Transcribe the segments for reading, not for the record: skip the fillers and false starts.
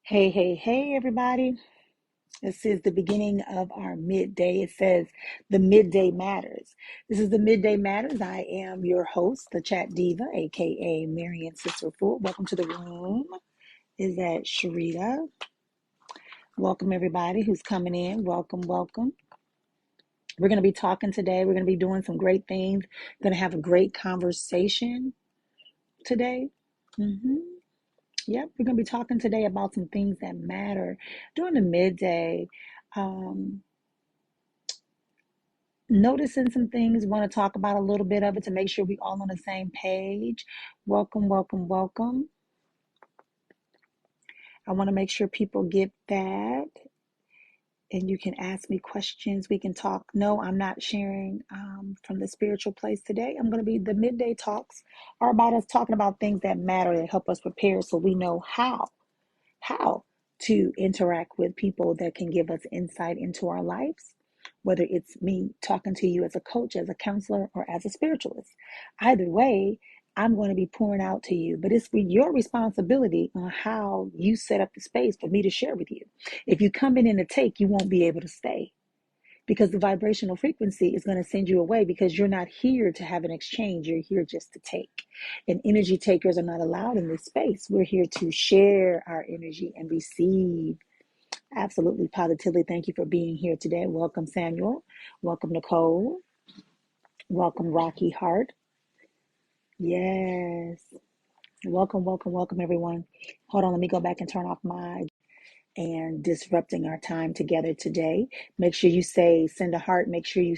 Hey, hey, hey, everybody. This is the beginning of our midday. It says the midday matters. This is the midday matters. I am your host, the chat diva, aka Marrian Sista Efua. Welcome to the room. Is that Sharita? Welcome, everybody who's coming in. Welcome, welcome. We're going to be talking today. We're going to be doing some great things. Going to have a great conversation today. Yep, we're going to be talking today about some things that matter during the midday. Um, Noticing some things, want to talk about a little bit of it to make sure we all on the same page. Welcome, welcome, welcome. I want to make sure people get that. And you can ask me questions. We can talk. No, I'm not sharing from the spiritual place today. I'm going to be the midday talks are about us talking about things that matter that help us prepare so we know how to interact with people that can give us insight into our lives, whether it's me talking to you as a coach, as a counselor, or as a spiritualist. Either way, I'm going to be pouring out to you, but it's your responsibility on how you set up the space for me to share with you. If you come in to take, you won't be able to stay because the vibrational frequency is going to send you away because you're not here to have an exchange. You're here just to take. And energy takers are not allowed in this space. We're here to share our energy and receive. Absolutely, positively. Thank you for being here today. Welcome, Samuel. Welcome, Nicole. Welcome, Rocky Heart. Yes. Welcome, welcome, welcome, everyone. Hold on, let me go back and turn off my and disrupting our time together today. Make sure you send a heart. Make sure you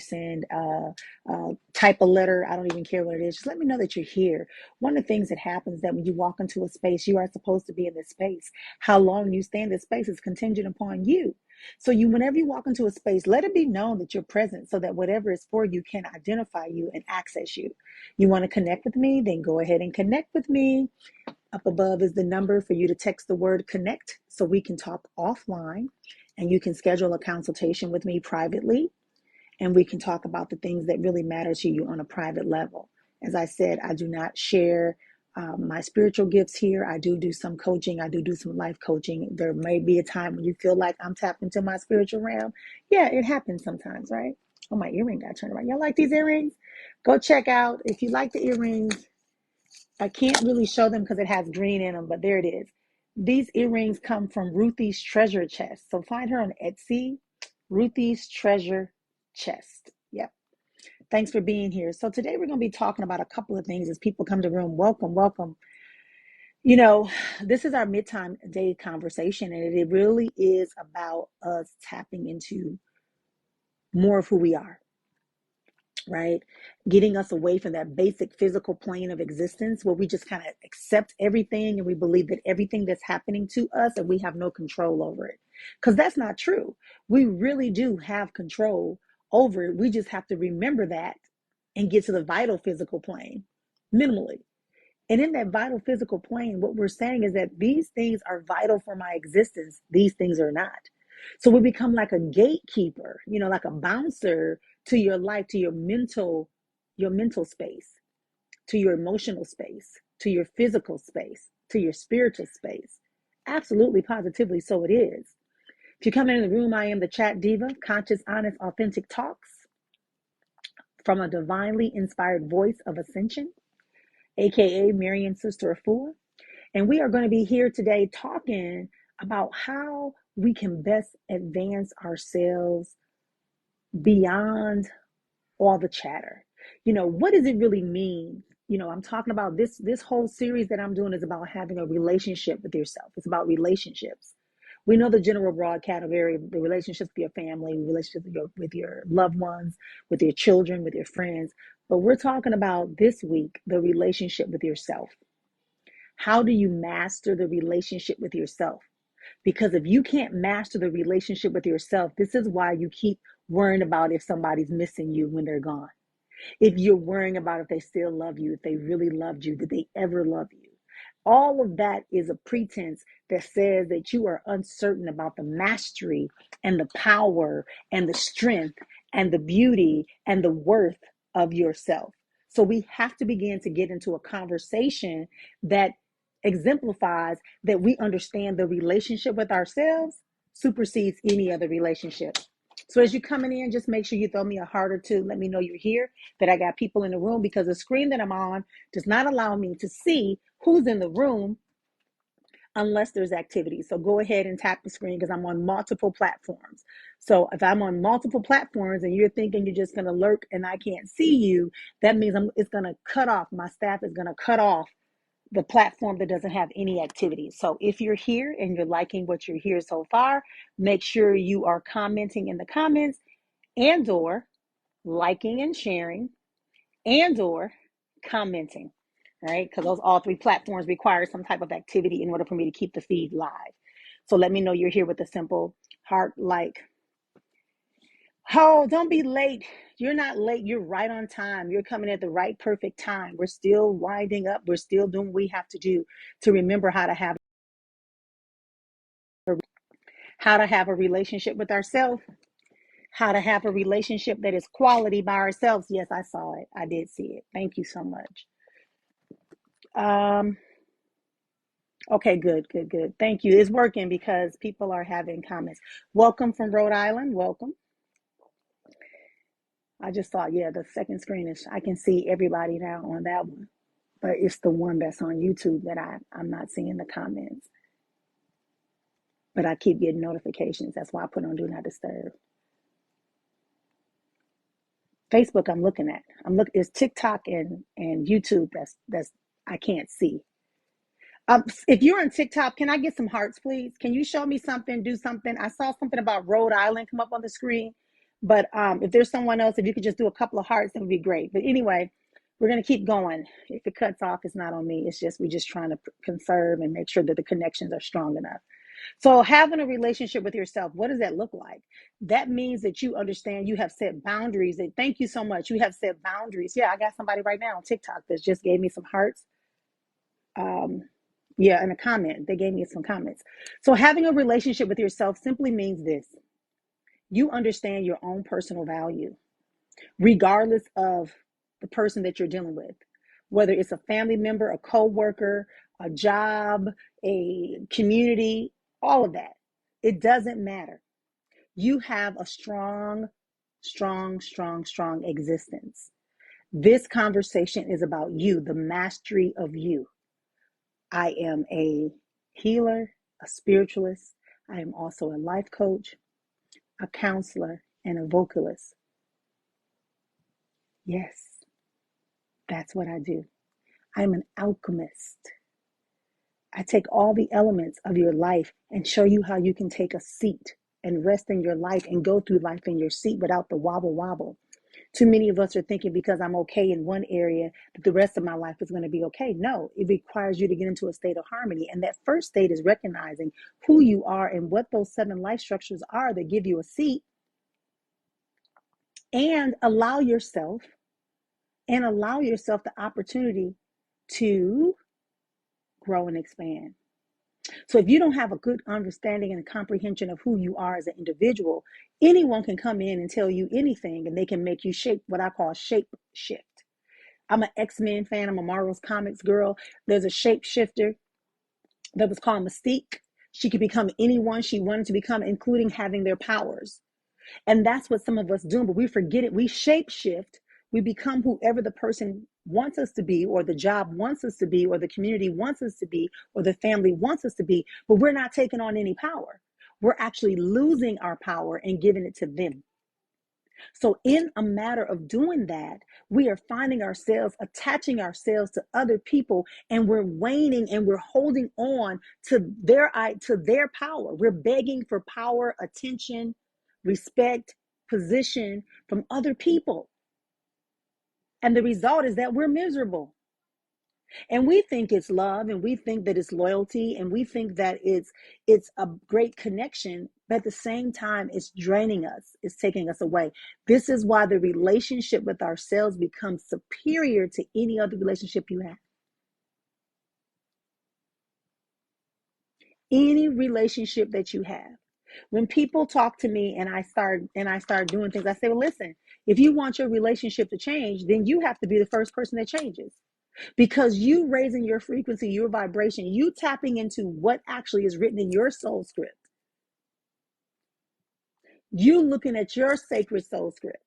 type a letter. I don't even care what it is. Just let me know that you're here. One of the things that happens that when you walk into a space, you are supposed to be in this space. How long you stay in this space is contingent upon you. So whenever you walk into a space, let it be known that you're present so that whatever is for you can identify you and access you. You want to connect with me? Then go ahead and connect with me. Up above is the number for you to text the word connect so we can talk offline and you can schedule a consultation with me privately and we can talk about the things that really matter to you on a private level. As I said, I do not share my spiritual gifts here. I do some coaching. I do some life coaching. There may be a time when you feel like I'm tapped into my spiritual realm. Yeah, it happens sometimes, right? Oh, my earring got turned around. Y'all like these earrings? Go check out. If you like the earrings, I can't really show them because it has green in them, but there it is. These earrings come from Ruthie's Treasure Chest. So find her on Etsy, Ruthie's Treasure Chest. Yep. Thanks for being here. So today we're going to be talking about a couple of things as people come to the room. Welcome, welcome. You know, this is our midtime day conversation, and it really is about us tapping into more of who we are, right? Getting us away from that basic physical plane of existence where we just kind of accept everything and we believe that everything that's happening to us and we have no control over it. Because that's not true. We really do have control over it. We just have to remember that and get to the vital physical plane minimally. And in that vital physical plane, what we're saying is that these things are vital for my existence. These things are not. So we become like a gatekeeper, like a bouncer to your life, to your mental space, to your emotional space, to your physical space, to your spiritual space. Absolutely, positively, so it is. If you come in the room, I am the chat diva, conscious, honest, authentic talks from a divinely inspired voice of ascension, aka Marrian Sista Efua. And we are going to be here today talking about how we can best advance ourselves beyond all the chatter. What does it really mean? I'm talking about this whole series that I'm doing is about having a relationship with yourself. It's about relationships. We know the general broad category, the relationships with your family, relationships with your loved ones, with your children, with your friends. But we're talking about this week, the relationship with yourself. How do you master the relationship with yourself? Because if you can't master the relationship with yourself, this is why you keep worrying about if somebody's missing you when they're gone. If you're worrying about if they still love you, if they really loved you, did they ever love you? All of that is a pretense that says that you are uncertain about the mastery and the power and the strength and the beauty and the worth of yourself. So we have to begin to get into a conversation that exemplifies that we understand the relationship with ourselves supersedes any other relationship. So as you're coming in, just make sure you throw me a heart or two. Let me know you're here, that I got people in the room, because the screen that I'm on does not allow me to see who's in the room unless there's activity. So go ahead and tap the screen, because I'm on multiple platforms. So if I'm on multiple platforms and you're thinking you're just going to lurk and I can't see you, that means it's going to cut off. My staff is going to cut off the platform that doesn't have any activity. So if you're here and you're liking what you're here so far, make sure you are commenting in the comments, and or liking and sharing, and or commenting. All right, because those all three platforms require some type of activity in order for me to keep the feed live. So let me know you're here with a simple heart like. Oh, don't be late. You're not late. You're right on time. You're coming at the right, perfect time. We're still winding up. We're still doing what we have to do to remember how to have a relationship with ourselves, how to have a relationship that is quality by ourselves. Yes, I saw it. I did see it. Thank you so much. Okay, good. Thank you. It's working because people are having comments. Welcome from Rhode Island. Welcome. I just thought, yeah, the second screen is, I can see everybody now on that one, but it's the one that's on YouTube that I'm not seeing the comments. But I keep getting notifications. That's why I put on Do Not Disturb. Facebook, I'm looking at. It's TikTok and YouTube. That's I can't see. If you're on TikTok, can I get some hearts, please? Can you show me something? Do something. I saw something about Rhode Island come up on the screen, but if there's someone else, if you could just do a couple of hearts, that would be great. But anyway, we're gonna keep going. If it cuts off, it's not on me. It's just we're just trying to conserve and make sure that the connections are strong enough. So having a relationship with yourself, what does that look like? That means that you understand you have set boundaries. And thank you so much. You have set boundaries. Yeah, I got somebody right now on TikTok that just gave me some hearts. Yeah, in a comment. They gave me some comments. So having a relationship with yourself simply means this. You understand your own personal value, regardless of the person that you're dealing with, whether it's a family member, a co-worker, a job, a community, all of that. It doesn't matter. You have a strong existence. This conversation is about you, the mastery of you. I am a healer, a spiritualist. I am also a life coach, a counselor, and a vocalist. Yes, that's what I do. I'm an alchemist. I take all the elements of your life and show you how you can take a seat and rest in your life and go through life in your seat without the wobble. Too many of us are thinking because I'm okay in one area that the rest of my life is going to be okay. No, it requires you to get into a state of harmony. And that first state is recognizing who you are and what those 7 life structures are that give you a seat, and allow yourself the opportunity to grow and expand. So if you don't have a good understanding and comprehension of who you are as an individual, anyone can come in and tell you anything, and they can make you shape, what I call shape shift. I'm an X-Men fan. I'm a Marvel's Comics girl. There's a shapeshifter that was called Mystique. She could become anyone she wanted to become, including having their powers. And that's what some of us do, but we forget it. We shape shift. We become whoever the person wants us to be, or the job wants us to be, or the community wants us to be, or the family wants us to be, but we're not taking on any power. We're actually losing our power and giving it to them. So in a matter of doing that, we are finding ourselves attaching ourselves to other people, and we're waning and we're holding on to their power. We're begging for power, attention, respect, position from other people. And the result is that we're miserable. And we think it's love, and we think that it's loyalty, and we think that it's a great connection, but at the same time, it's draining us. It's taking us away. This is why the relationship with ourselves becomes superior to any other relationship you have. Any relationship that you have. When people talk to me and I start doing things, I say, well, listen, if you want your relationship to change, then you have to be the first person that changes. Because you raising your frequency, your vibration, you tapping into what actually is written in your soul script. You looking at your sacred soul script,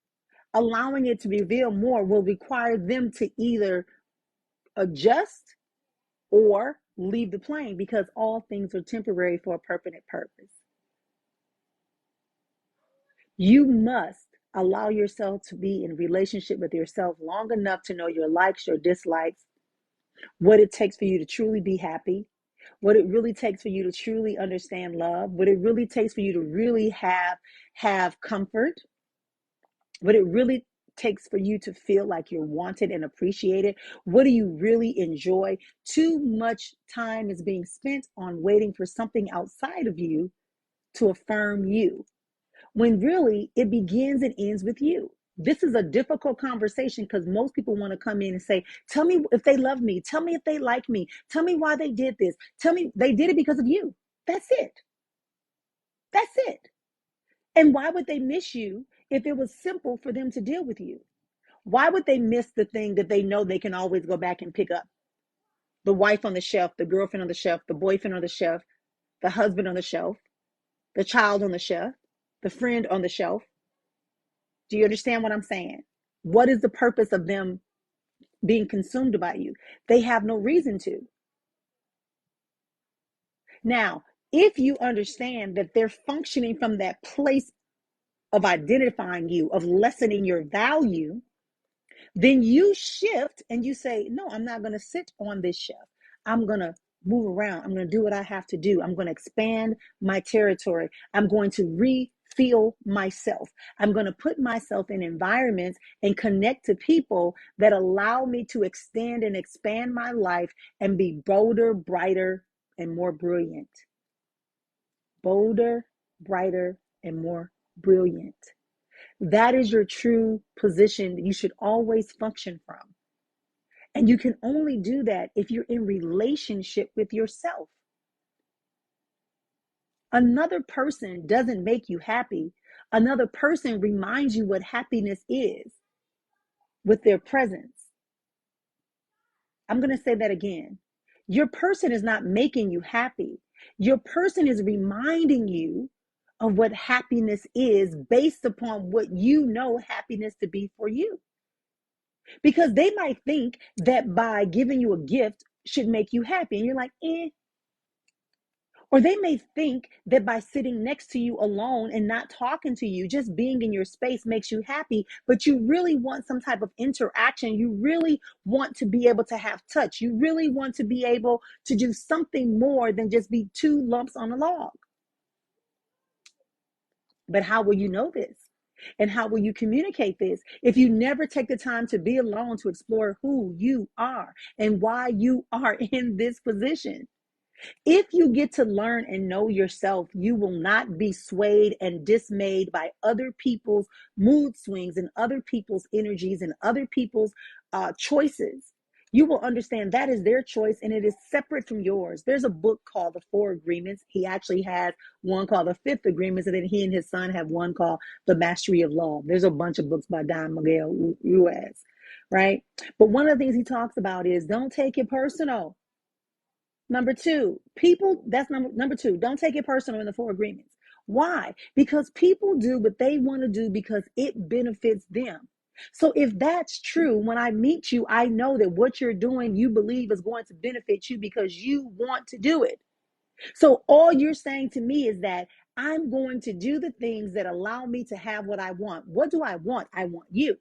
allowing it to reveal more will require them to either adjust or leave the plane, because all things are temporary for a permanent purpose. You must allow yourself to be in relationship with yourself long enough to know your likes, your dislikes, what it takes for you to truly be happy, what it really takes for you to truly understand love, what it really takes for you to really have comfort, what it really takes for you to feel like you're wanted and appreciated. What do you really enjoy? Too much time is being spent on waiting for something outside of you to affirm you, when really it begins and ends with you. This is a difficult conversation because most people want to come in and say, tell me if they love me. Tell me if they like me. Tell me why they did this. Tell me they did it because of you. That's it. That's it. And why would they miss you if it was simple for them to deal with you? Why would they miss the thing that they know they can always go back and pick up? The wife on the shelf, the girlfriend on the shelf, the boyfriend on the shelf, the husband on the shelf, the child on the shelf, the friend on the shelf. Do you understand what I'm saying? What is the purpose of them being consumed by you? They have no reason to. Now, if you understand that they're functioning from that place of identifying you, of lessening your value, then you shift and you say, no, I'm not going to sit on this shelf. I'm going to move around. I'm going to do what I have to do. I'm going to expand my territory. I'm going to refill myself. I'm going to put myself in environments and connect to people that allow me to extend and expand my life and be bolder, brighter, and more brilliant. Bolder, brighter, and more brilliant. That is your true position that you should always function from. And you can only do that if you're in relationship with yourself. Another person doesn't make you happy. Another person reminds you what happiness is with their presence. I'm going to say that again. Your person is not making you happy. Your person is reminding you of what happiness is based upon what you know happiness to be for you. Because they might think that by giving you a gift should make you happy. And you're like, eh. Or they may think that by sitting next to you alone and not talking to you, just being in your space makes you happy, but you really want some type of interaction. You really want to be able to have touch. You really want to be able to do something more than just be two lumps on a log. But how will you know this? And how will you communicate this if you never take the time to be alone to explore who you are and why you are in this position? If you get to learn and know yourself, you will not be swayed and dismayed by other people's mood swings and other people's energies and other people's choices. You will understand that is their choice and it is separate from yours. There's a book called The Four Agreements. He actually has one called The Fifth Agreements, and then he and his son have one called The Mastery of Love. There's a bunch of books by Don Miguel Ruiz, right? But one of the things he talks about is don't take it personal. Number two, that's number two, don't take it personal in the Four Agreements. Why? Because people do what they want to do because it benefits them. So if that's true, when I meet you, I know that what you're doing, you believe is going to benefit you because you want to do it. So all you're saying to me is that I'm going to do the things that allow me to have what I want. What do I want? I want you.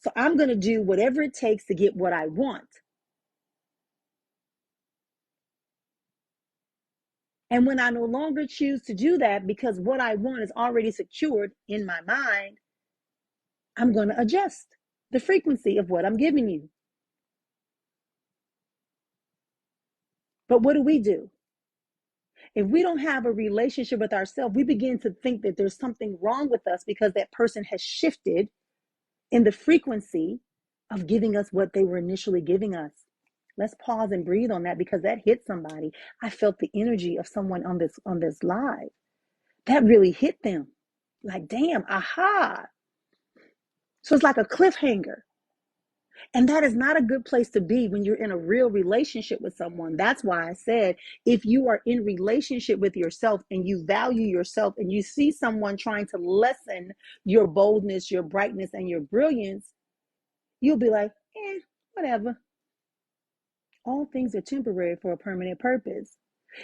So I'm going to do whatever it takes to get what I want. And when I no longer choose to do that because what I want is already secured in my mind, I'm going to adjust the frequency of what I'm giving you. But what do? If we don't have a relationship with ourselves, we begin to think that there's something wrong with us because that person has shifted in the frequency of giving us what they were initially giving us. Let's pause and breathe on that because that hit somebody. I felt the energy of someone on this live. That really hit them. Like, damn, aha. So it's like a cliffhanger. And that is not a good place to be when you're in a real relationship with someone. That's why I said, if you are in relationship with yourself and you value yourself and you see someone trying to lessen your boldness, your brightness, and your brilliance, you'll be like, whatever. All things are temporary for a permanent purpose.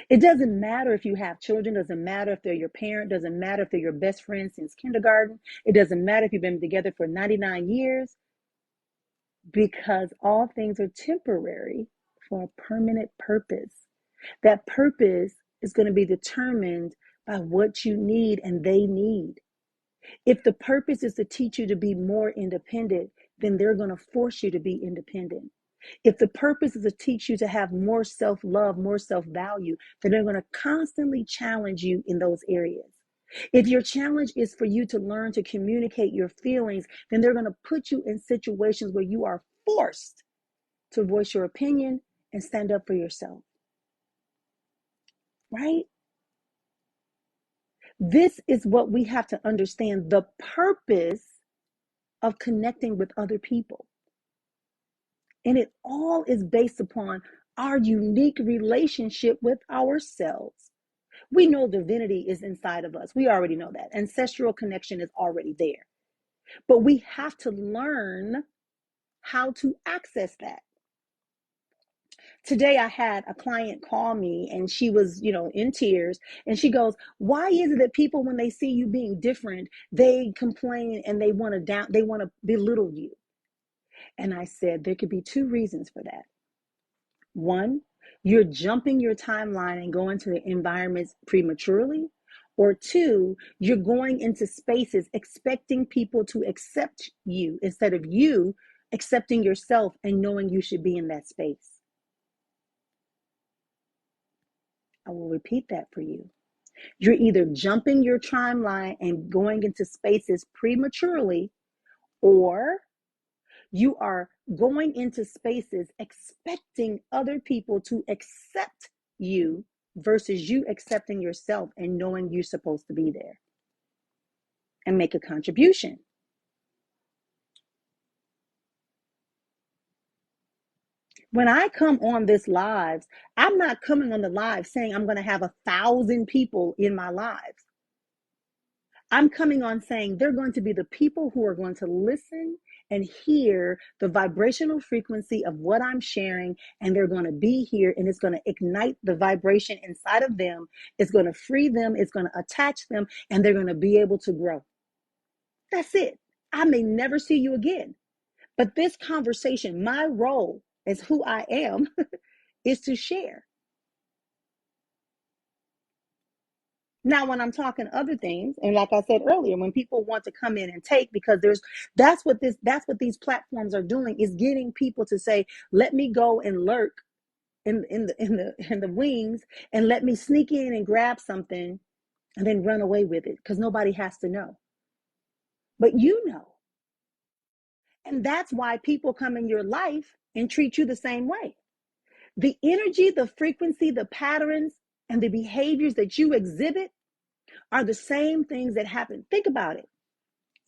It doesn't matter if you have children, doesn't matter if they're your parent, doesn't matter if they're your best friend since kindergarten. It doesn't matter if you've been together for 99 years, because all things are temporary for a permanent purpose. That purpose is going to be determined by what you need and they need. If the purpose is to teach you to be more independent, then they're going to force you to be independent. If the purpose is to teach you to have more self-love, more self-value, then they're going to constantly challenge you in those areas. If your challenge is for you to learn to communicate your feelings, then they're going to put you in situations where you are forced to voice your opinion and stand up for yourself. Right? This is what we have to understand, the purpose of connecting with other people. And it all is based upon our unique relationship with ourselves. We know divinity is inside of us. We already know that. Ancestral connection is already there. But we have to learn how to access that. Today I had a client call me and she was, in tears, and she goes, "Why is it that people, when they see you being different, they complain and they want to belittle you?" And I said, there could be two reasons for that. One, you're jumping your timeline and going to the environments prematurely. Or two, you're going into spaces expecting people to accept you instead of you accepting yourself and knowing you should be in that space. I will repeat that for you. You're either jumping your timeline and going into spaces prematurely, or you are going into spaces expecting other people to accept you versus you accepting yourself and knowing you're supposed to be there and make a contribution. When I come on this live, I'm not coming on the live saying I'm going to have 1,000 people in my lives. I'm coming on saying they're going to be the people who are going to listen and hear the vibrational frequency of what I'm sharing, and they're going to be here, and it's going to ignite the vibration inside of them. It's going to free them. It's going to attach them, and they're going to be able to grow. That's it. I may never see you again, but this conversation, my role as who I am, is to share. Now, when I'm talking other things, and like I said earlier, when people want to come in and take, because that's what these platforms are doing, is getting people to say, let me go and lurk in the wings, and let me sneak in and grab something and then run away with it, because nobody has to know. But you know. And that's why people come in your life and treat you the same way. The energy, the frequency, the patterns, and the behaviors that you exhibit are the same things that happen. Think about it.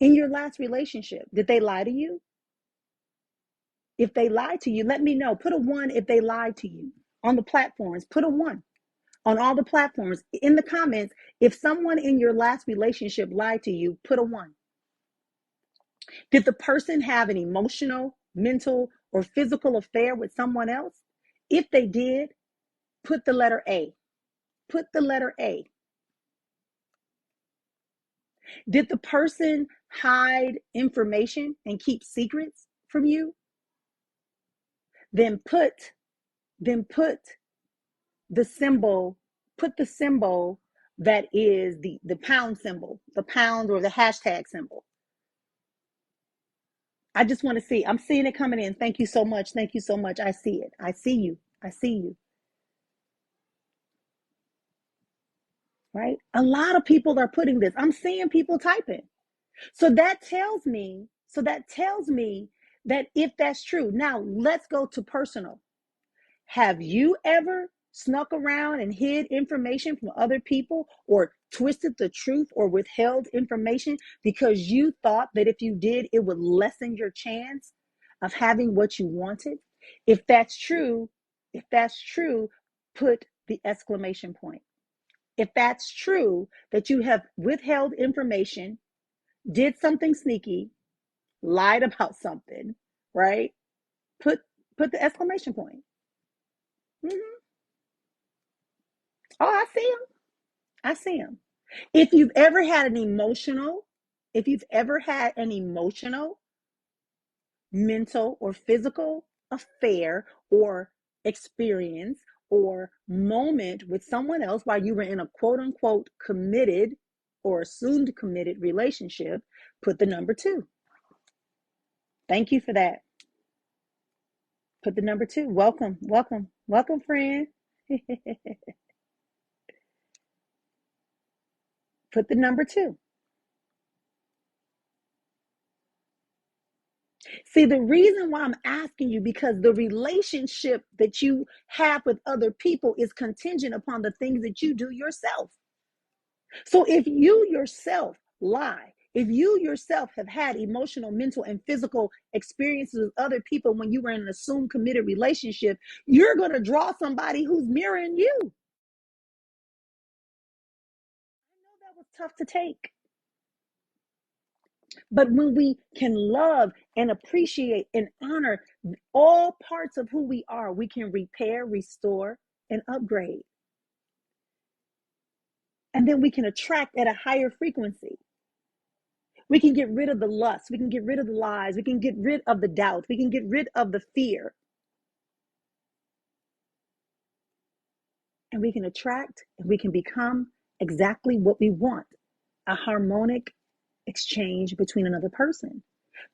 In your last relationship, did they lie to you? If they lied to you, let me know. Put a 1 if they lied to you. On the platforms, put a 1. On all the platforms, in the comments, if someone in your last relationship lied to you, put a 1. Did the person have an emotional, mental, or physical affair with someone else? If they did, put the letter A. Put the letter A. Did the person hide information and keep secrets from you? Then put the symbol, that is the pound symbol, the pound or the hashtag symbol. I just want to see. I'm seeing it coming in. Thank you so much. Thank you so much. I see it. I see you. I see you. Right? A lot of people are putting this. I'm seeing people typing. So that tells me that if that's true, now let's go to personal. Have you ever snuck around and hid information from other people, or twisted the truth, or withheld information because you thought that if you did, it would lessen your chance of having what you wanted? If that's true, if that's true, put the exclamation point. If that's true that you have withheld information, did something sneaky, lied about something, right? Put the exclamation point. Mm-hmm. Oh, I see him. I see him. If you've ever had an emotional, if you've ever had an emotional, mental, or physical affair or experience or moment with someone else while you were in a quote unquote committed or assumed committed relationship, put the number 2. Thank you for that. Put the number 2. Welcome, welcome, welcome, friend. Put the number 2. See, the reason why I'm asking you, because the relationship that you have with other people is contingent upon the things that you do yourself. So if you yourself lie, if you yourself have had emotional, mental, and physical experiences with other people when you were in an assumed committed relationship, you're going to draw somebody who's mirroring you. I know that was tough to take. But when we can love and appreciate and honor all parts of who we are, we can repair, restore, and upgrade. And then we can attract at a higher frequency. We can get rid of the lust. We can get rid of the lies. We can get rid of the doubt. We can get rid of the fear. And we can attract and we can become exactly what we want, a harmonic exchange between another person.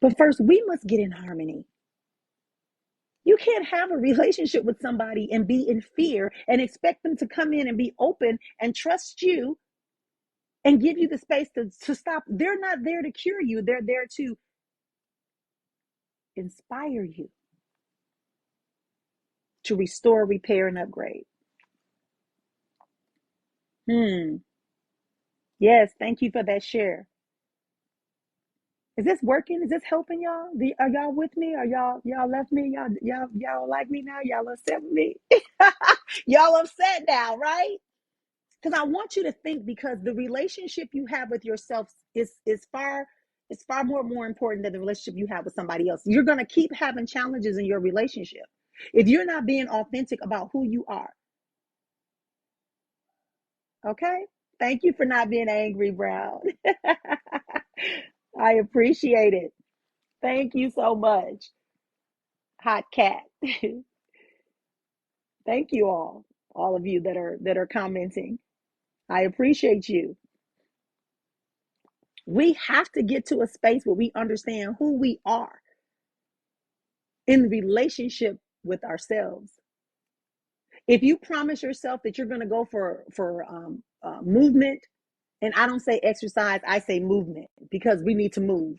But first, we must get in harmony. You can't have a relationship with somebody and be in fear and expect them to come in and be open and trust you and give you the space to stop. They're not there to cure you. They're there to inspire you, to restore, repair, and upgrade. Yes, thank you for that share. Is this working? Is this helping y'all? Are y'all with me? Are y'all left me? Y'all like me now? Y'all upset with me? Y'all upset now, right? Because I want you to think, because the relationship you have with yourself is far more important than the relationship you have with somebody else. You're going to keep having challenges in your relationship if you're not being authentic about who you are. Okay? Thank you for not being angry, Brown. I appreciate it. Thank you so much. Hot cat. Thank you all of you that are commenting. I appreciate you. We have to get to a space where we understand who we are in relationship with ourselves. If you promise yourself that you're going to go for movement, and I don't say exercise, I say movement, because we need to move.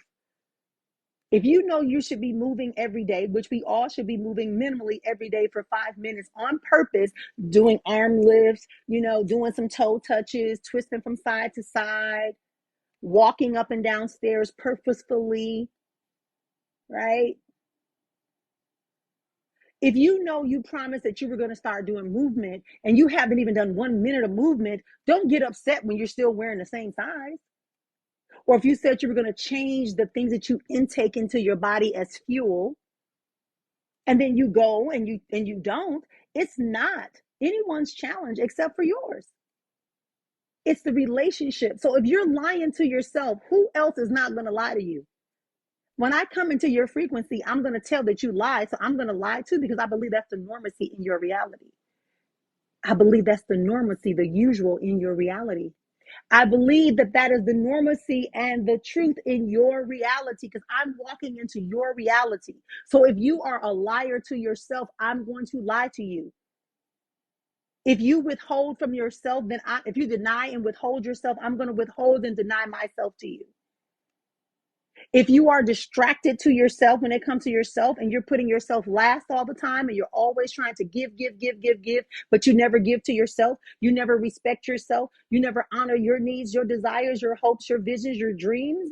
If you know you should be moving every day, which we all should be moving minimally every day for 5 minutes on purpose, doing arm lifts, doing some toe touches, twisting from side to side, walking up and down stairs purposefully, right? If you know you promised that you were going to start doing movement and you haven't even done 1 minute of movement, don't get upset when you're still wearing the same size. Or if you said you were going to change the things that you intake into your body as fuel, and then you go and you don't, it's not anyone's challenge except for yours. It's the relationship. So if you're lying to yourself, who else is not going to lie to you? When I come into your frequency, I'm going to tell that you lie. So I'm going to lie too, because I believe that's the normacy in your reality. I believe that's the normacy, the usual in your reality. I believe that is the normacy and the truth in your reality, because I'm walking into your reality. So if you are a liar to yourself, I'm going to lie to you. If you withhold from yourself, then if you deny and withhold yourself, I'm going to withhold and deny myself to you. If you are distracted to yourself when it comes to yourself, and you're putting yourself last all the time, and you're always trying to give, but you never give to yourself, you never respect yourself, you never honor your needs, your desires, your hopes, your visions, your dreams,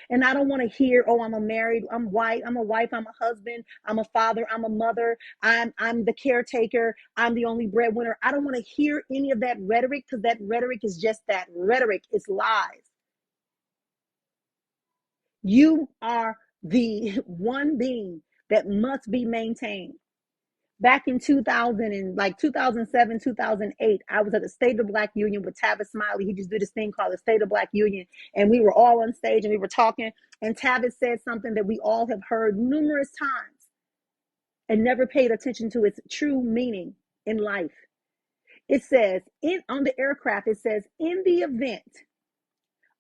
And I don't want to hear, oh, I'm white, I'm a wife, I'm a husband, I'm a father, I'm a mother, I'm the caretaker, I'm the only breadwinner. I don't want to hear any of that rhetoric, because that rhetoric is just that rhetoric. It's lies. You are the one being that must be maintained. Back in 2000 and like 2007, 2008, I was at the State of Black Union with Tavis Smiley. He just did this thing called the State of Black Union. And we were all on stage and we were talking. And Tavis said something that we all have heard numerous times and never paid attention to its true meaning in life. It says, on the aircraft, it says, in the event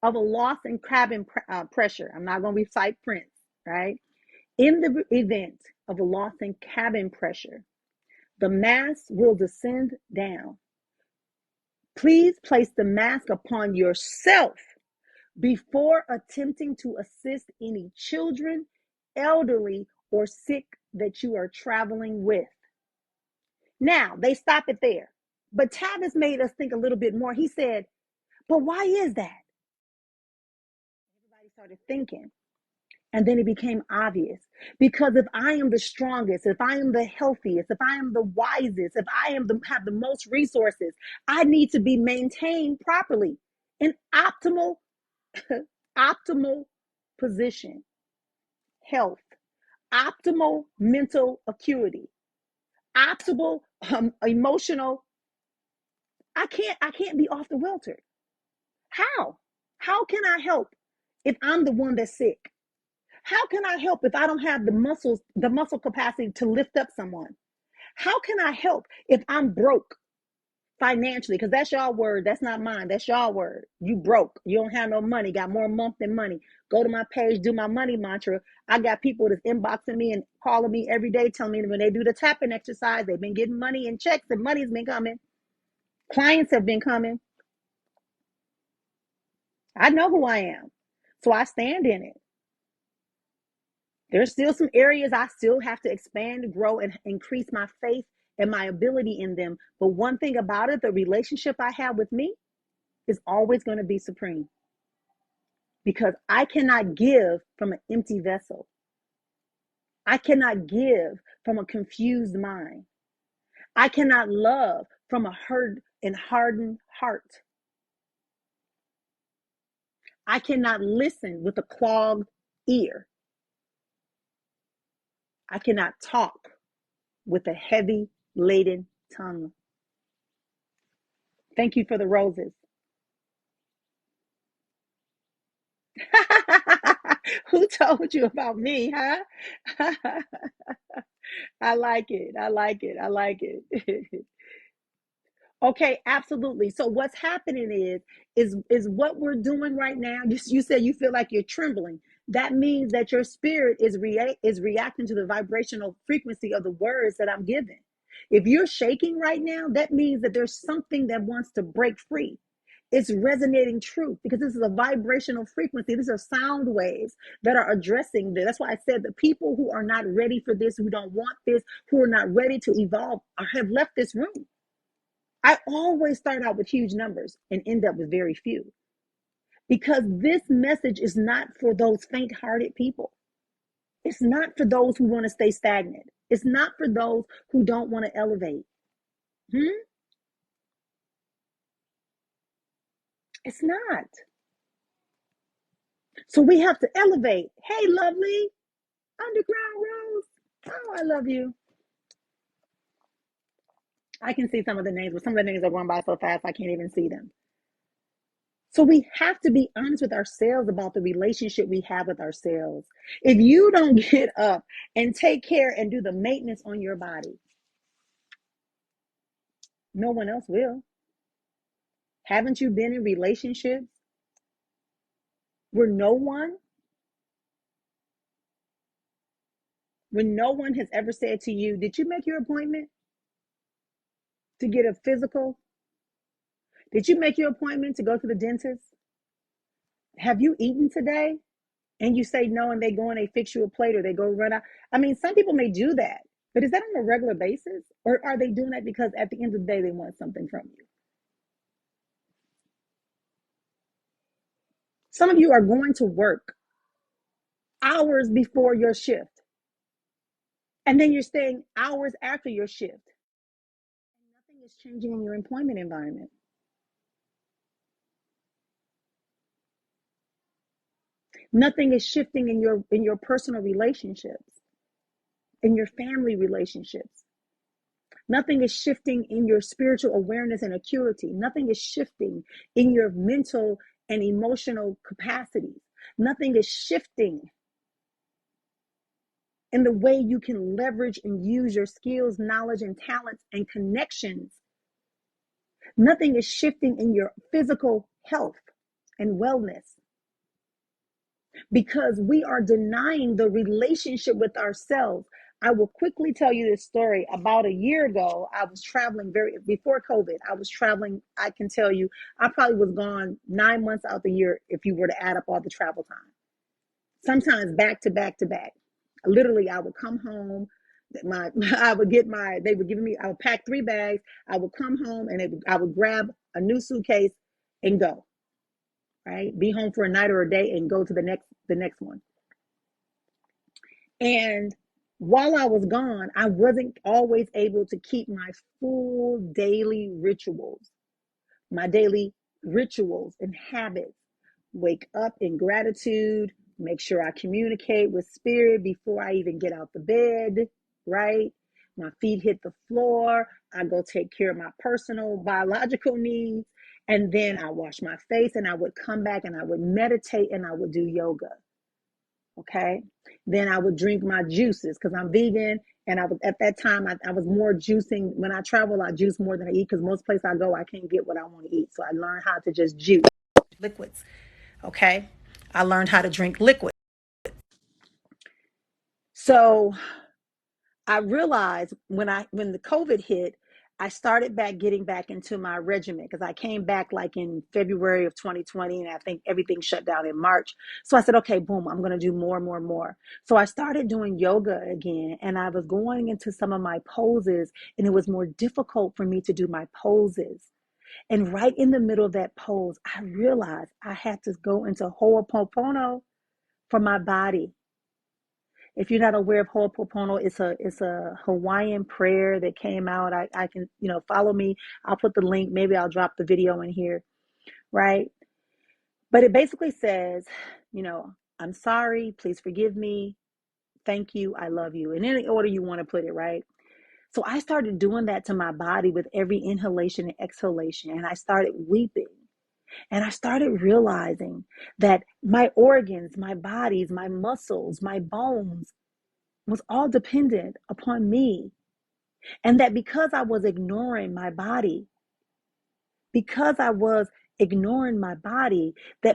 of a loss in cabin pressure, I'm not going to recite Prince, right? In the event of a loss in cabin pressure, the mask will descend down. Please place the mask upon yourself before attempting to assist any children, elderly, or sick that you are traveling with. Now, they stop it there. But Tavis made us think a little bit more. He said, but why is that? Everybody started thinking. And then it became obvious, because if I am the strongest, if I am the healthiest, if I am the wisest, if I have the most resources, I need to be maintained properly in optimal position, health, optimal mental acuity, optimal emotional. I can't be off the welter. How can I help if I'm the one that's sick? How can I help if I don't have the muscle capacity to lift up someone? How can I help if I'm broke financially? Because that's y'all word. That's not mine. That's y'all word. You broke. You don't have no money. Got more month than money. Go to my page, do my money mantra. I got people that's inboxing me and calling me every day, telling me when they do the tapping exercise, they've been getting money and checks and money's been coming. Clients have been coming. I know who I am. So I stand in it. There's still some areas I still have to expand, grow, and increase my faith and my ability in them. But one thing about it, the relationship I have with me is always going to be supreme, because I cannot give from an empty vessel. I cannot give from a confused mind. I cannot love from a hurt and hardened heart. I cannot listen with a clogged ear. I cannot talk with a heavy laden tongue. Thank you for the roses. Who told you about me, huh? I like it. I like it. I like it. Okay, absolutely. So what's happening is what we're doing right now. You said you feel like you're trembling. That means that your spirit is reacting to the vibrational frequency of the words that I'm giving. If you're shaking right now, that means that there's something that wants to break free. It's resonating truth, because this is a vibrational frequency. These are sound waves that are addressing this. That's why I said the people who are not ready for this, who don't want this, who are not ready to evolve, have left this room. I always start out with huge numbers and end up with very few, because this message is not for those faint-hearted people. It's not for those who want to stay stagnant. It's not for those who don't want to elevate. It's not. So we have to elevate. Hey, lovely underground Rose. Oh, I love you. I can see some of the names, but some of the names are going by so fast I can't even see them. So we have to be honest with ourselves about the relationship we have with ourselves. If you don't get up and take care and do the maintenance on your body, no one else will. Haven't you been in relationships where when no one has ever said to you, did you make your appointment to get a physical? Did you make your appointment to go to the dentist? Have you eaten today? And you say no, and they go and they fix you a plate, or they go run out. I mean, some people may do that, but is that on a regular basis? Or are they doing that because at the end of the day, they want something from you? Some of you are going to work hours before your shift. And then you're staying hours after your shift. And nothing is changing in your employment environment. Nothing is shifting in your personal relationships, in your family relationships. Nothing is shifting in your spiritual awareness and acuity. Nothing is shifting in your mental and emotional capacities. Nothing is shifting in the way you can leverage and use your skills, knowledge, and talents and connections. Nothing is shifting in your physical health and wellness, because we are denying the relationship with ourselves. I will quickly tell you this story. About a year ago, I was traveling before COVID. I was traveling. I can tell you, I probably was gone 9 months out the year if you were to add up all the travel time. Sometimes back to back to back. Literally, I would come home. I would get they would give me, I would pack 3 bags. I would come home and I would grab a new suitcase and go, right? Be home for a night or a day and go to the next one. And while I was gone, I wasn't always able to keep my full daily rituals, and habits. Wake up in gratitude, make sure I communicate with spirit before I even get out the bed, right? My feet hit the floor. I go take care of my personal biological needs. And then I wash my face and I would come back and I would meditate and I would do yoga. Okay. Then I would drink my juices because I'm vegan. And I was at that time, I was more juicing. When I travel, I juice more than I eat because most places I go, I can't get what I want to eat. So I learned how to just juice liquids. Okay. I learned how to drink liquid. So I realized when the COVID hit, I started getting back into my regimen because I came back like in February of 2020 and I think everything shut down in March. So I said, okay, boom, I'm going to do more and more and more. So I started doing yoga again and I was going into some of my poses and it was more difficult for me to do my poses. And right in the middle of that pose, I realized I had to go into Ho'oponopono for my body. If you're not aware of Ho'oponopono, it's a Hawaiian prayer that came out. I can, follow me. I'll put the link. Maybe I'll drop the video in here, right? But it basically says, I'm sorry, please forgive me, thank you, I love you. In any order you want to put it, right? So I started doing that to my body with every inhalation and exhalation, and I started weeping. And I started realizing that my organs, my bodies, my muscles, my bones was all dependent upon me. And that because I was ignoring my body, that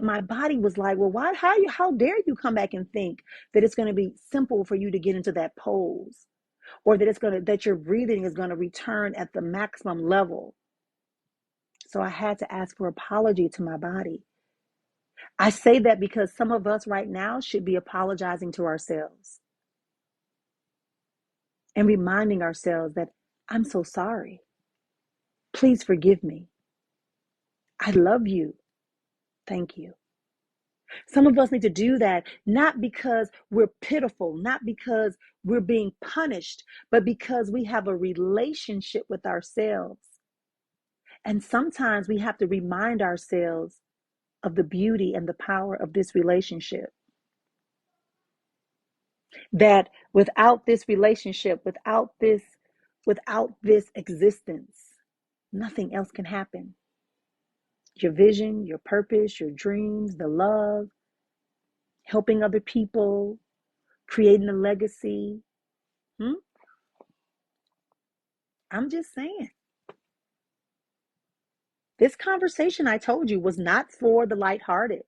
my body was like, well, how dare you come back and think that it's going to be simple for you to get into that pose, or that your breathing is going to return at the maximum level. So I had to ask for apology to my body. I say that because some of us right now should be apologizing to ourselves and reminding ourselves that I'm so sorry. Please forgive me. I love you. Thank you. Some of us need to do that, not because we're pitiful, not because we're being punished, but because we have a relationship with ourselves. And sometimes we have to remind ourselves of the beauty and the power of this relationship. That without this relationship, without this existence, nothing else can happen. Your vision, your purpose, your dreams, the love, helping other people, creating a legacy. I'm just saying. This conversation, I told you, was not for the lighthearted.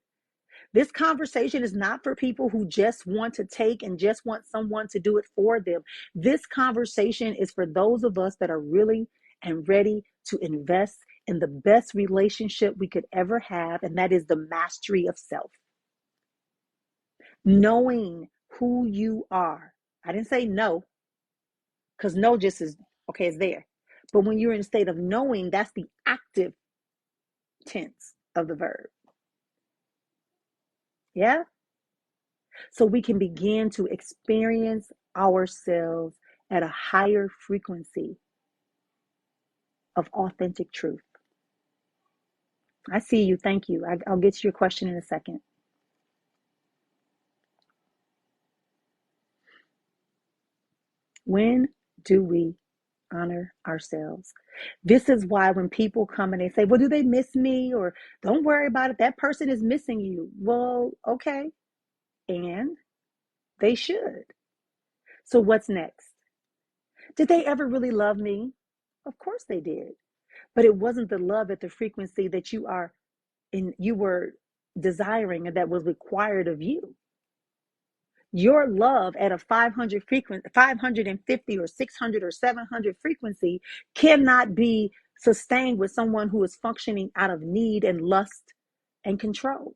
This conversation is not for people who just want to take and just want someone to do it for them. This conversation is for those of us that are willing and ready to invest in the best relationship we could ever have, and that is the mastery of self. Knowing who you are. I didn't say no, because no just is, okay, it's there. But when you're in a state of knowing, that's the active tense of the verb. Yeah? so we can begin to experience ourselves at a higher frequency of authentic truth. I see you. Thank you. I'll get to your question in a second. When do we honor ourselves? This is why when people come and they say, well, do they miss me? Or don't worry about it. That person is missing you. Well, okay. And they should. So what's next? Did they ever really love me? Of course they did. But it wasn't the love at the frequency that you were desiring and that was required of you. Your love at a 550 or 600 or 700 frequency cannot be sustained with someone who is functioning out of need and lust and control,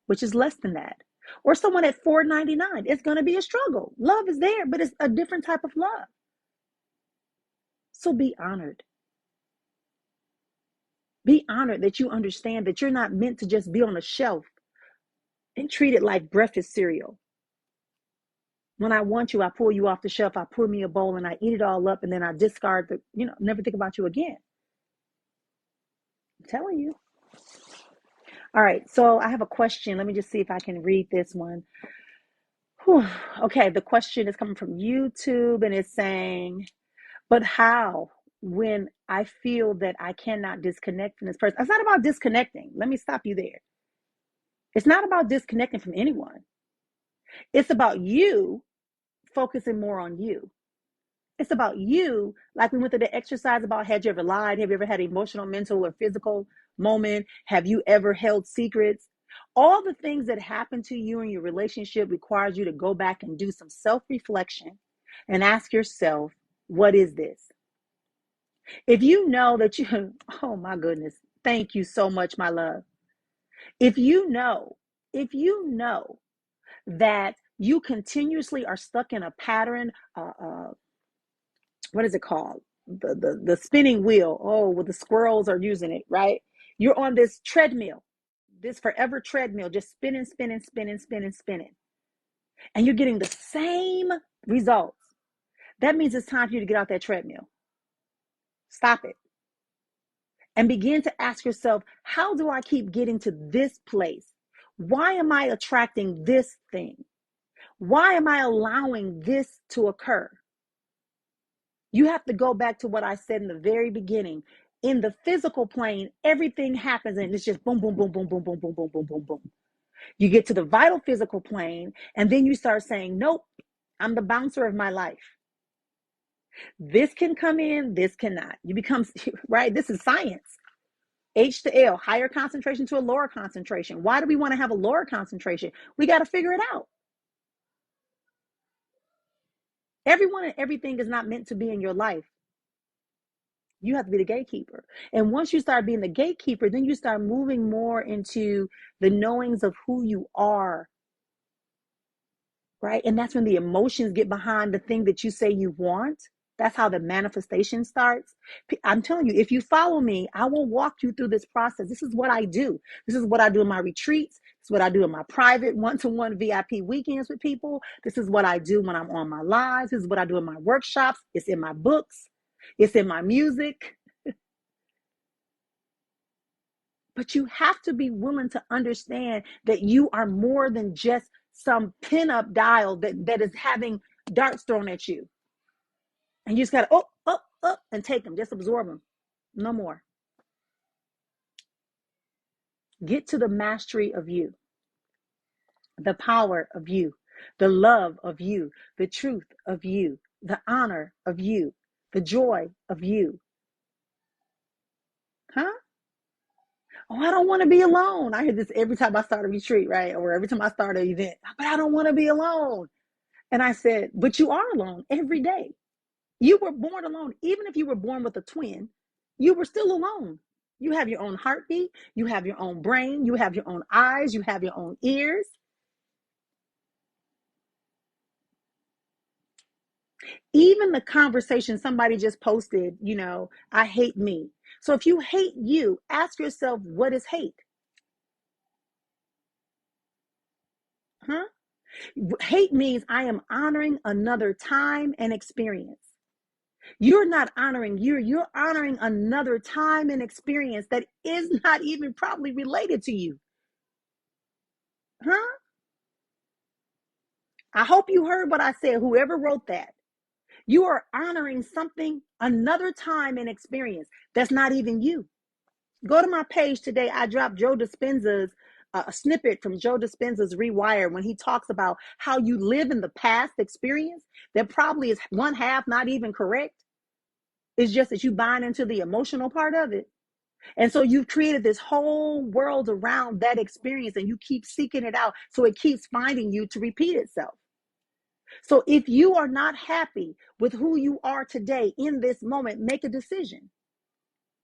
which is less than that. Or someone at 499, it's going to be a struggle. Love is there, but it's a different type of love. So be honored. Be honored that you understand that you're not meant to just be on a shelf and treat it like breakfast cereal. When I want you, I pull you off the shelf, I pour me a bowl and I eat it all up and then I discard never think about you again. I'm telling you. All right, so I have a question. Let me just see if I can read this one. Whew. Okay, the question is coming from YouTube and it's saying, but how when I feel that I cannot disconnect from this person? It's not about disconnecting. Let me stop you there. It's not about disconnecting from anyone. It's about you focusing more on you. It's about you, like we went through the exercise about, had you ever lied? Have you ever had an emotional, mental, or physical moment? Have you ever held secrets? All the things that happen to you in your relationship requires you to go back and do some self-reflection and ask yourself, what is this? If you know that oh my goodness, thank you so much, my love. If you know that you continuously are stuck in a pattern, what is it called? The spinning wheel. Oh, well, the squirrels are using it, right? You're on this treadmill, this forever treadmill, just spinning, spinning, spinning, spinning, spinning. And you're getting the same results. That means it's time for you to get out that treadmill. Stop it. And begin to ask yourself, how do I keep getting to this place? Why am I attracting this thing? Why am I allowing this to occur? You have to go back to what I said in the very beginning. In the physical plane, everything happens and it's just boom, boom, boom, boom, boom, boom, boom, boom, boom, boom, boom. You get to the vital physical plane and then you start saying, nope, I'm the bouncer of my life. This can come in, this cannot. You become, right? This is science. H to L, higher concentration to a lower concentration. Why do we want to have a lower concentration? We got to figure it out. Everyone and everything is not meant to be in your life. You have to be the gatekeeper. And once you start being the gatekeeper, then you start moving more into the knowings of who you are. Right? And that's when the emotions get behind the thing that you say you want. That's how the manifestation starts. I'm telling you, if you follow me, I will walk you through this process. This is what I do. This is what I do in my retreats. This is what I do in my private one-to-one VIP weekends with people. This is what I do when I'm on my lives. This is what I do in my workshops. It's in my books. It's in my music. But you have to be willing to understand that you are more than just some pin-up dial that is having darts thrown at you. And you just got to up, and take them. Just absorb them. No more. Get to the mastery of you, the power of you, the love of you, the truth of you, the honor of you, the joy of you. Huh? Oh, I don't want to be alone. I hear this every time I start a retreat, right? Or every time I start an event. But I don't want to be alone. And I said, but you are alone every day. You were born alone. Even if you were born with a twin, you were still alone. You have your own heartbeat. You have your own brain. You have your own eyes. You have your own ears. Even the conversation somebody just posted, I hate me. So if you hate you, ask yourself, what is hate? Huh? Hate means I am honoring another time and experience. You're not honoring you're honoring another time and experience that is not even probably related to you. Huh? I hope you heard what I said, whoever wrote that. You are honoring something, another time and experience that's not even you. Go to my page today. I dropped Joe Dispenza's a snippet from Joe Dispenza's Rewire when he talks about how you live in the past experience that probably is one half not even correct. It's just that you bind into the emotional part of it. And so you've created this whole world around that experience and you keep seeking it out. So it keeps finding you to repeat itself. So if you are not happy with who you are today in this moment, make a decision.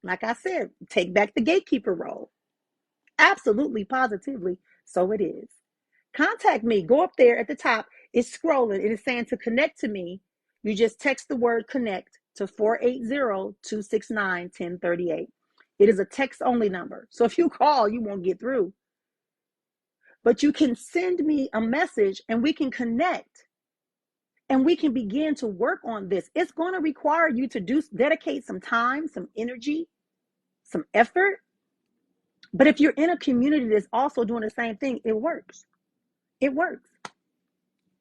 Like I said, take back the gatekeeper role. Absolutely, positively, so it is. Contact me. Go up there at the top. It's scrolling. It is saying to connect to me. You just text the word connect to 480-269-1038. It is a text only number. So if you call, you won't get through. But you can send me a message and we can connect and we can begin to work on this. It's going to require you to dedicate some time, some energy, some effort. But if you're in a community that's also doing the same thing, it works. It works.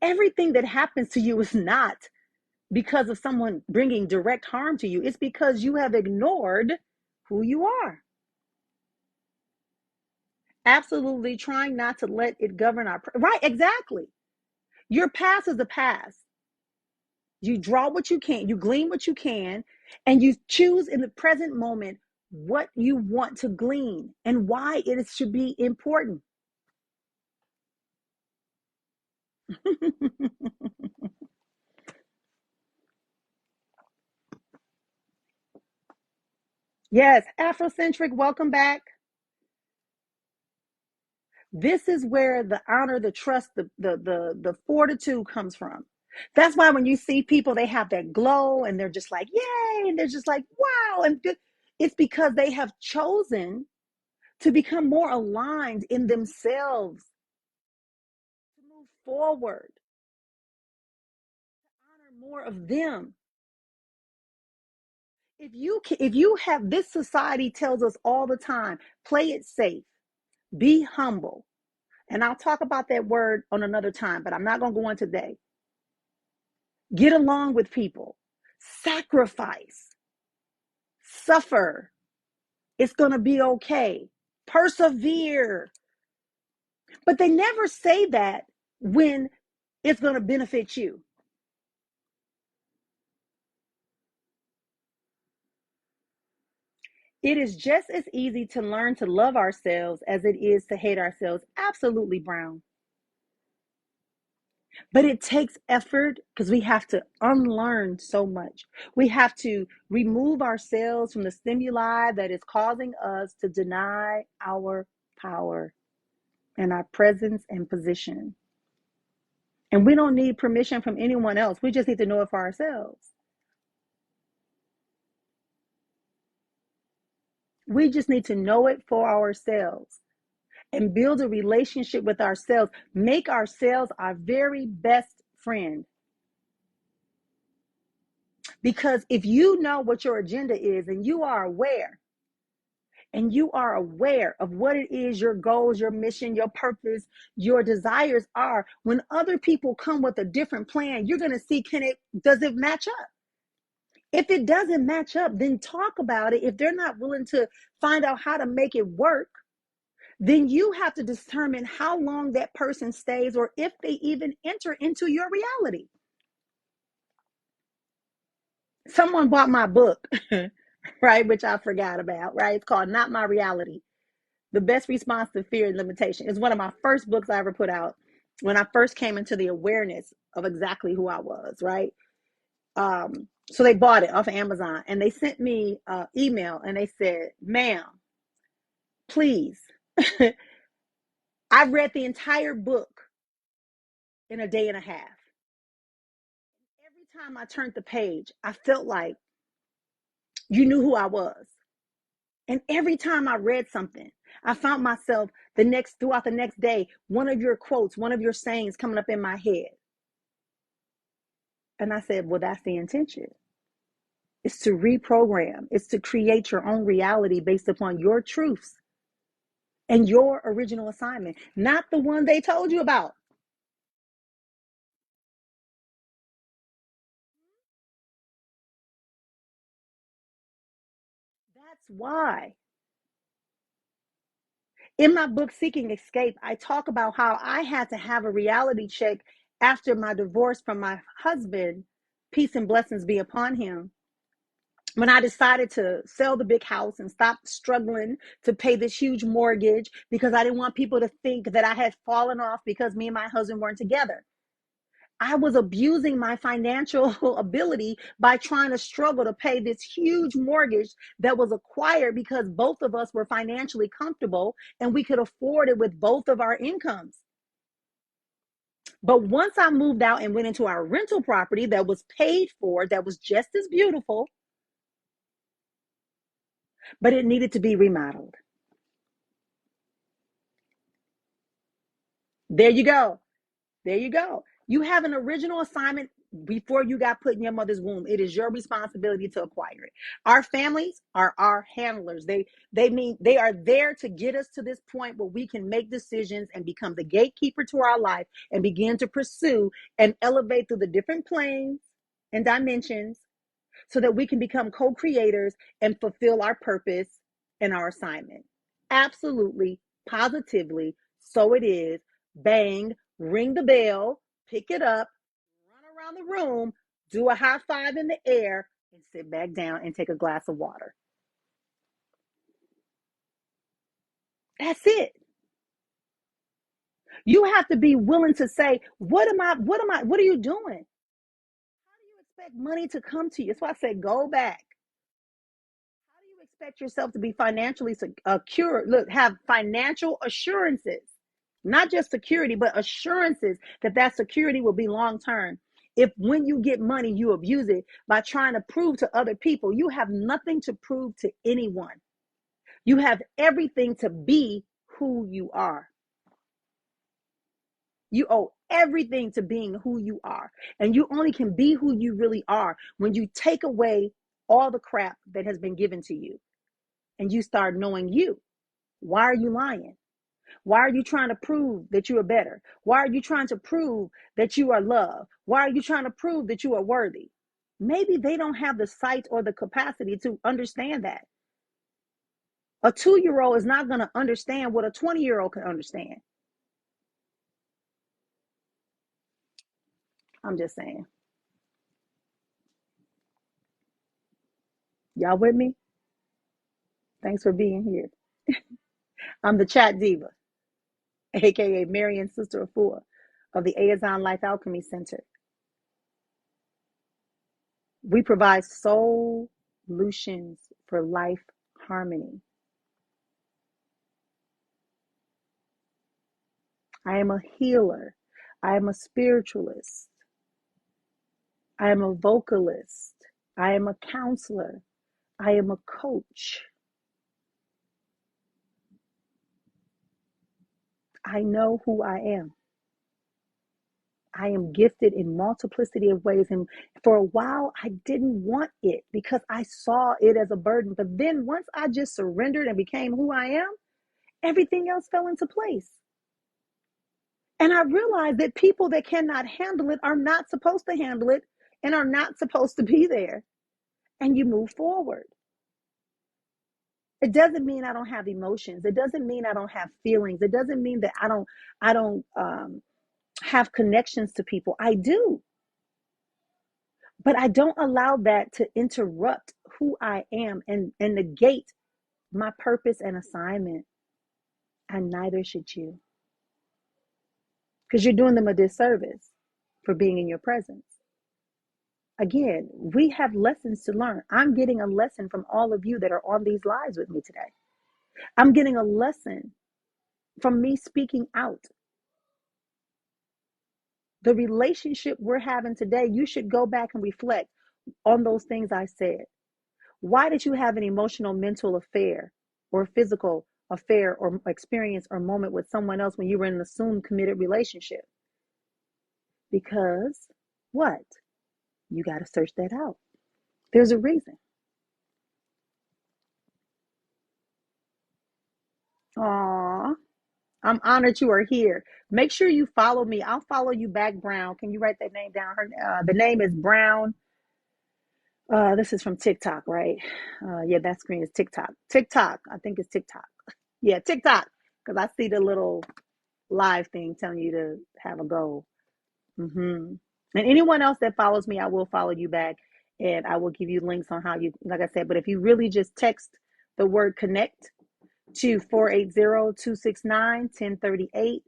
Everything that happens to you is not because of someone bringing direct harm to you. It's because you have ignored who you are. Absolutely trying not to let it govern our... Right, exactly. Your past is the past. You draw what you can, you glean what you can, and you choose in the present moment what you want to glean and why it should be important. Yes, Afrocentric, welcome back. This is where the honor, the trust, the fortitude comes from. That's why when you see people, they have that glow and they're just like, yay, and they're just like, wow. And it's because they have chosen to become more aligned in themselves, to move forward, to honor more of them. If you have, this society tells us all the time, play it safe, be humble. And I'll talk about that word on another time, but I'm not going to go into today. Get along with people, sacrifice, suffer. It's going to be okay. Persevere. But they never say that when it's going to benefit you. It is just as easy to learn to love ourselves as it is to hate ourselves. Absolutely, Brown. But it takes effort because we have to unlearn so much. We have to remove ourselves from the stimuli that is causing us to deny our power and our presence and position. And we don't need permission from anyone else. We just need to know it for ourselves. We just need to know it for ourselves and build a relationship with ourselves. Make ourselves our very best friend. Because if you know what your agenda is and you are aware of what it is, your goals, your mission, your purpose, your desires are, when other people come with a different plan, you're going to see, does it match up? If it doesn't match up, then talk about it. If they're not willing to find out how to make it work, then you have to determine how long that person stays or if they even enter into your reality. Someone bought my book, right, which I forgot about, right? It's called Not My Reality, The Best Response to Fear and Limitation. It's one of my first books I ever put out when I first came into the awareness of exactly who I was, right? So they bought it off of Amazon and they sent me an email and they said, ma'am, please, I read the entire book in a day and a half. Every time I turned the page, I felt like you knew who I was. And every time I read something, I found myself throughout the next day, one of your quotes, one of your sayings coming up in my head. And I said, well, that's the intention. It's to reprogram. It's to create your own reality based upon your truths and your original assignment, not the one they told you about. That's why. In my book, Seeking Escape, I talk about how I had to have a reality check after my divorce from my husband, peace and blessings be upon him. When I decided to sell the big house and stop struggling to pay this huge mortgage because I didn't want people to think that I had fallen off because me and my husband weren't together. I was abusing my financial ability by trying to struggle to pay this huge mortgage that was acquired because both of us were financially comfortable and we could afford it with both of our incomes. But once I moved out and went into our rental property that was paid for, that was just as beautiful, but it needed to be remodeled. There you go. There you go. You have an original assignment before you got put in your mother's womb. It is your responsibility to acquire it. Our families are our handlers. They are there to get us to this point where we can make decisions and become the gatekeeper to our life and begin to pursue and elevate through the different planes and dimensions so that we can become co-creators and fulfill our purpose and our assignment. Absolutely, positively, so it is. Bang, ring the bell, pick it up, run around the room, do a high five in the air, and sit back down and take a glass of water. That's it. You have to be willing to say, what are you doing? How do you expect money to come to you? That's why I say go back. How do you expect yourself to be financially secure? Look, have financial assurances, not just security, but assurances that that security will be long term. If when you get money, you abuse it by trying to prove to other people, you have nothing to prove to anyone. You have everything to be who you are. You owe everything to being who you are. And you only can be who you really are when you take away all the crap that has been given to you and you start knowing you. Why are you lying? Why are you trying to prove that you are better? Why are you trying to prove that you are loved? Why are you trying to prove that you are worthy? Maybe they don't have the sight or the capacity to understand that. A 2-year-old is not going to understand what a 20-year-old can understand. I'm just saying. Y'all with me? Thanks for being here. I'm the chat diva, aka Marrian Sista Efua of the Disarm Life Alchemy Center. We provide solutions for life harmony. I am a healer. I am a spiritualist. I am a vocalist. I am a counselor. I am a coach. I know who I am. I am gifted in multiplicity of ways. And for a while, I didn't want it because I saw it as a burden. But then once I just surrendered and became who I am, everything else fell into place. And I realized that people that cannot handle it are not supposed to handle it and are not supposed to be there. And you move forward. It doesn't mean I don't have emotions. It doesn't mean I don't have feelings. It doesn't mean that I don't have connections to people. I do. But I don't allow that to interrupt who I am and negate my purpose and assignment. And neither should you. Because you're doing them a disservice for being in your presence. Again, we have lessons to learn. I'm getting a lesson from all of you that are on these lives with me today. I'm getting a lesson from me speaking out. The relationship we're having today, you should go back and reflect on those things I said. Why did you have an emotional, mental affair or physical affair or experience or moment with someone else when you were in an assumed committed relationship. Because what? You got to search that out. There's a reason. Aww. I'm honored you are here. Make sure you follow me. I'll follow you back, Brown. Can you write that name down? The name is Brown. This is from TikTok, right? Yeah, that screen is TikTok. TikTok. I think it's TikTok. Yeah, TikTok. Because I see the little live thing telling you to have a go. And anyone else that follows me, I will follow you back. And I will give you links on how you, like I said, but if you really just text the word connect to 480-269-1038,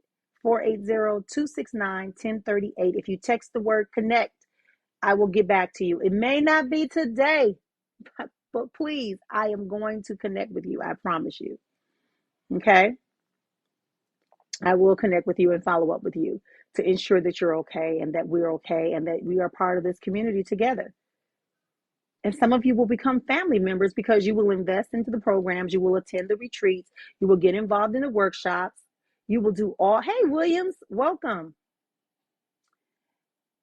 480-269-1038. If you text the word connect, I will get back to you. It may not be today, but please, I am going to connect with you. I promise you. Okay? I will connect with you and follow up with you to ensure that you're okay and that we're okay and that we are part of this community together. And some of you will become family members because you will invest into the programs, you will attend the retreats, you will get involved in the workshops, you will do all, hey, Williams, welcome,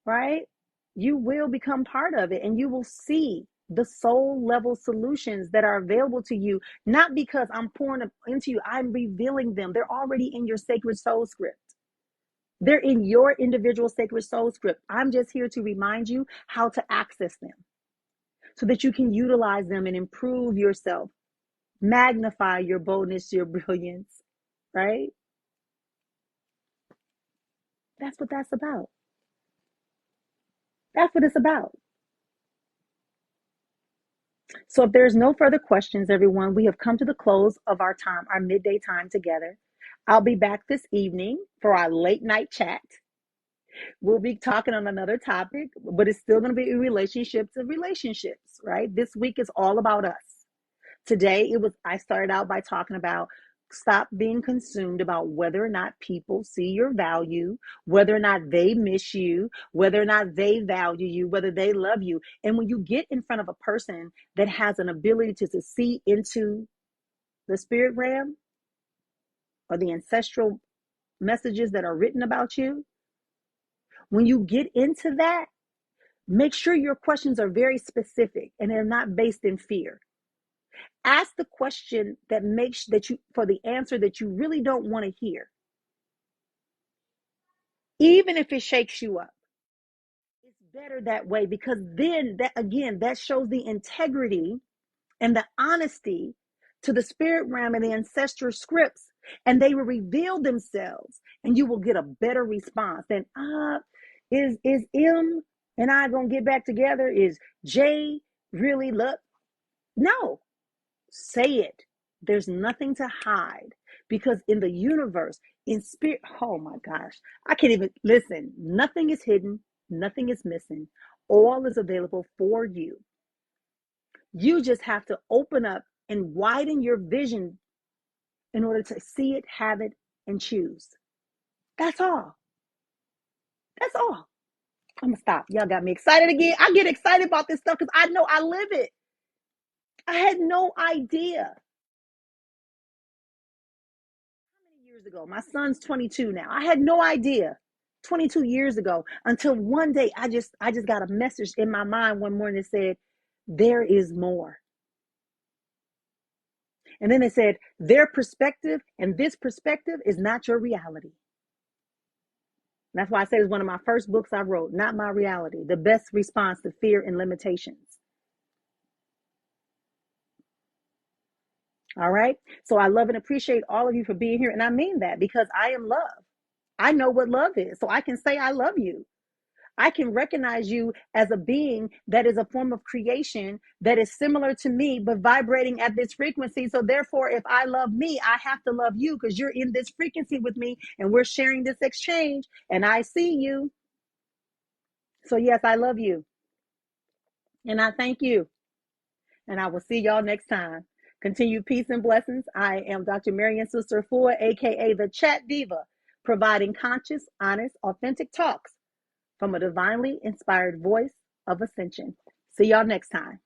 right? You will become part of it and you will see the soul level solutions that are available to you, not because I'm pouring them into you, I'm revealing them. They're already in your sacred soul script. They're in your individual sacred soul script. I'm just here to remind you how to access them so that you can utilize them and improve yourself, magnify your boldness, your brilliance, right? That's what that's about. That's what it's about. So if there's no further questions, everyone, we have come to the close of our time, our midday time together. I'll be back this evening for our late night chat. We'll be talking on another topic, but it's still going to be relationships and relationships, right? This week is all about us. Today, I started out by talking about stop being consumed about whether or not people see your value, whether or not they miss you, whether or not they value you, whether they love you. And when you get in front of a person that has an ability to see into the spirit realm or the ancestral messages that are written about you, when you get into that, make sure your questions are very specific and they're not based in fear. Ask the question that makes that you for the answer that you really don't want to hear. Even if it shakes you up. It's better that way because then that shows the integrity and the honesty to the spirit realm and the ancestral scripts, and they will reveal themselves and you will get a better response than is M and I gonna get back together? Is J really love? No. Say it. There's nothing to hide because in the universe, in spirit, oh my gosh, I can't even listen. Nothing is hidden, nothing is missing. All is available for you. You just have to open up and widen your vision in order to see it, have it, and choose. That's all. That's all. I'm gonna stop. Y'all got me excited again. I get excited about this stuff because I know I live it. I had no idea. Years ago. My son's 22 now. I had no idea 22 years ago until one day I just got a message in my mind one morning that said, there is more. And then it said, their perspective and this perspective is not your reality. And that's why I said it's one of my first books I wrote, Not My Reality, the best response to fear and limitations. All right. So I love and appreciate all of you for being here. And I mean that because I am love. I know what love is. So I can say I love you. I can recognize you as a being that is a form of creation that is similar to me, but vibrating at this frequency. So therefore, if I love me, I have to love you because you're in this frequency with me and we're sharing this exchange and I see you. So yes, I love you. And I thank you. And I will see y'all next time. Continued peace and blessings. I am Dr. Marrian Sista Efua, aka the Chat Diva, providing conscious, honest, authentic talks from a divinely inspired voice of ascension. See y'all next time.